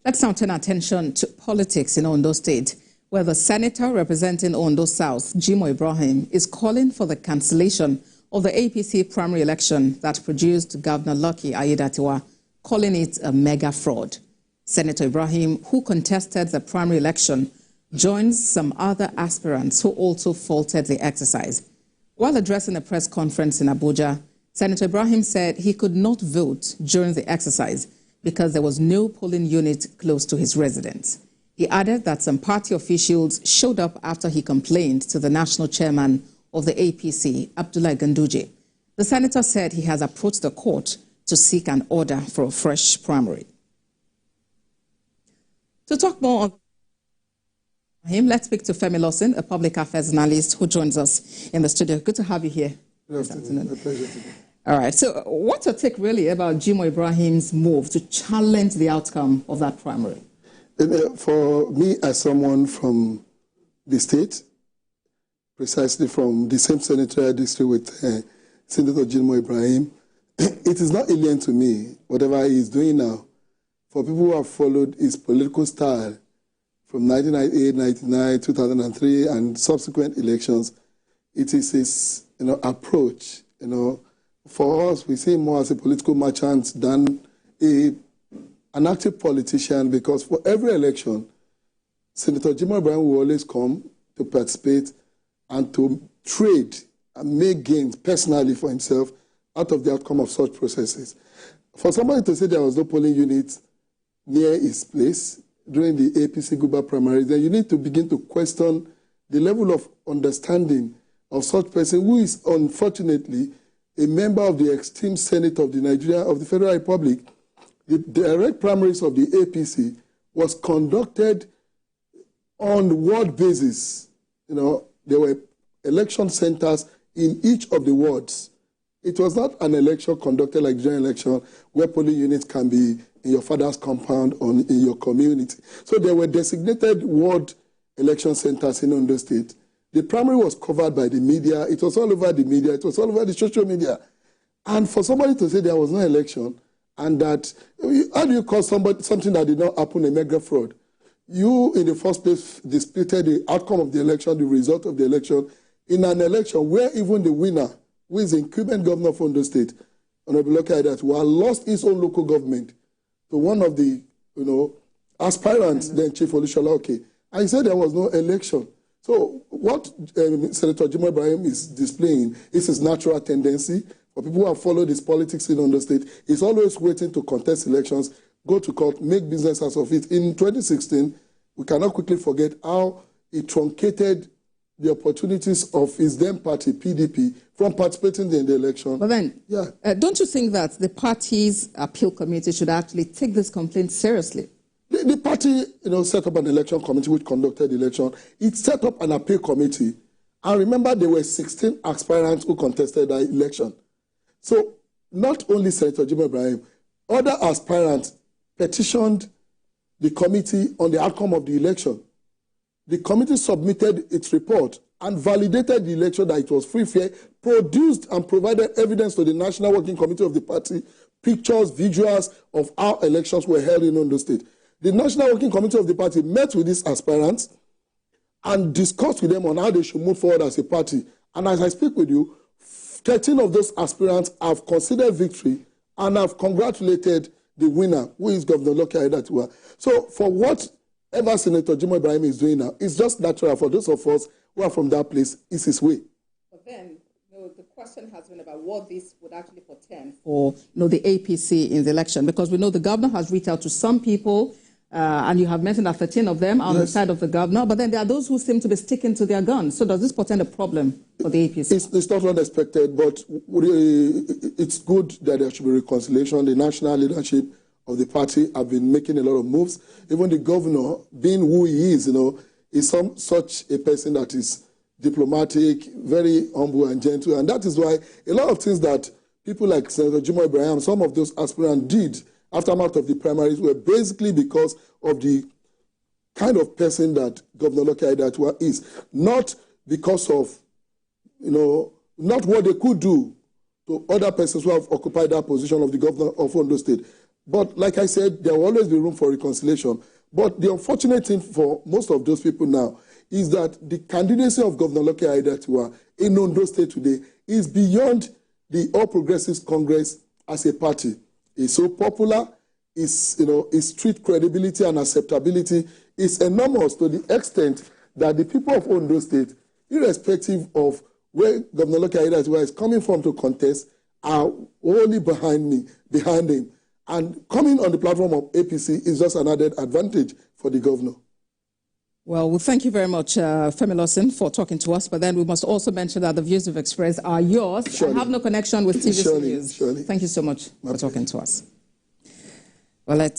Let's now turn attention to politics in Ondo State, where the senator representing Ondo South, Jimoh Ibrahim, is calling for the cancellation of the APC primary election that produced Governor Lucky Aiyedatiwa, calling it a mega fraud. Senator Ibrahim, who contested the primary election, joins some other aspirants who also faulted the exercise. While addressing a press conference in Abuja, Senator Ibrahim said he could not vote during the exercise because there was no polling unit close to his residence. He added that some party officials showed up after he complained to the national chairman of the APC, Abdullahi Ganduje. The senator said he has approached the court to seek an order for a fresh primary. To talk more on him, let's speak to Femi Lawson, a public affairs analyst who joins us in the studio. Good to have you here. Good afternoon. A pleasure to be. All right. So what's your take really about Jimoh Ibrahim's move to challenge the outcome of that primary? For me, as someone from the state, precisely from the same senatorial district with Senator Jimoh Ibrahim, it is not alien to me, whatever he is doing now. For people who have followed his political style from 1998, 1999, 2003, and subsequent elections, it is his approach. For us, we see him more as a political merchant than an active politician, because for every election, Senator Jimoh Ibrahim will always come to participate and to trade and make gains personally for himself out of the outcome of such processes. For somebody to say there was no polling unit near his place during the APC Guba primary, then you need to begin to question the level of understanding of such person who is unfortunately a member of the esteemed Senate of the Federal Republic. The direct primaries of the APC was conducted on ward basis. There were election centers in each of the wards. It was not an election conducted like general election where polling units can be in your father's compound or in your community. So there were designated ward election centers in Ondo State. The primary was covered by the media. It was all over the media. It was all over the social media. And for somebody to say there was no election and that, how do you call something that did not happen a mega fraud? You, in the first place, disputed the outcome of the election, the result of the election, in an election where even the winner, who is the incumbent governor of Ondo State, Honorable Lucky Aiyedatiwa, lost his own local government to one of the aspirants, then Chief Olushola Oke. And he said there was no election. So what Senator Jimoh Ibrahim is displaying is his natural tendency. For people who have followed his politics in Ondo State, he's always waiting to contest elections, go to court, make business out of it. In 2016, we cannot quickly forget how he truncated the opportunities of his then party, PDP, from participating in the election. But then, don't you think that the party's appeal committee should actually take this complaint seriously? The party, set up an election committee which conducted the election. It set up an appeal committee. And remember, there were 16 aspirants who contested the election. So not only Senator Jimoh Ibrahim, other aspirants petitioned the committee on the outcome of the election. The committee submitted its report and validated the election that it was free, fair, produced and provided evidence to the National Working Committee of the party, pictures, visuals of how elections were held in Ondo State. The National Working Committee of the party met with these aspirants and discussed with them on how they should move forward as a party. And as I speak with you, 13 of those aspirants have considered victory and have congratulated the winner, who is Governor Lucky Aiyedatiwa. So for whatever Senator Jimoh Ibrahim is doing now, it's just natural for those of us who are from that place, it's his way. But then, the question has been about what this would actually portend for the APC in the election, because we know the governor has reached out to some people, and you have mentioned that 13 of them are on the side of the governor, but then there are those who seem to be sticking to their guns. So does this portend a problem for the APC? It's not unexpected, but it's good that there should be reconciliation. The national leadership of the party have been making a lot of moves. Even the governor, being who he is, is such a person that is diplomatic, very humble and gentle. And that is why a lot of things that people like Senator Jimoh Ibrahim, some of those aspirants did aftermath of the primaries were basically because of the kind of person that Governor Lucky Aiyedatiwa is. Not because of, not what they could do to other persons who have occupied that position of the governor of Ondo State. But like I said, there will always be room for reconciliation. But the unfortunate thing for most of those people now is that the candidacy of Governor Lucky Aiyedatiwa in Ondo State today is beyond the All Progressives Congress as a party. It's so popular, its street credibility and acceptability is enormous to the extent that the people of Ondo State, irrespective of where Governor Lucky Aiyedatiwa is coming from to contest, are wholly behind him. And coming on the platform of APC is just an added advantage for the governor. Well, thank you very much, Femi Lawson, for talking to us. But then we must also mention that the views you've expressed are yours and have no connection with TVC News. Surely. Thank you so much for talking to us. Well, let's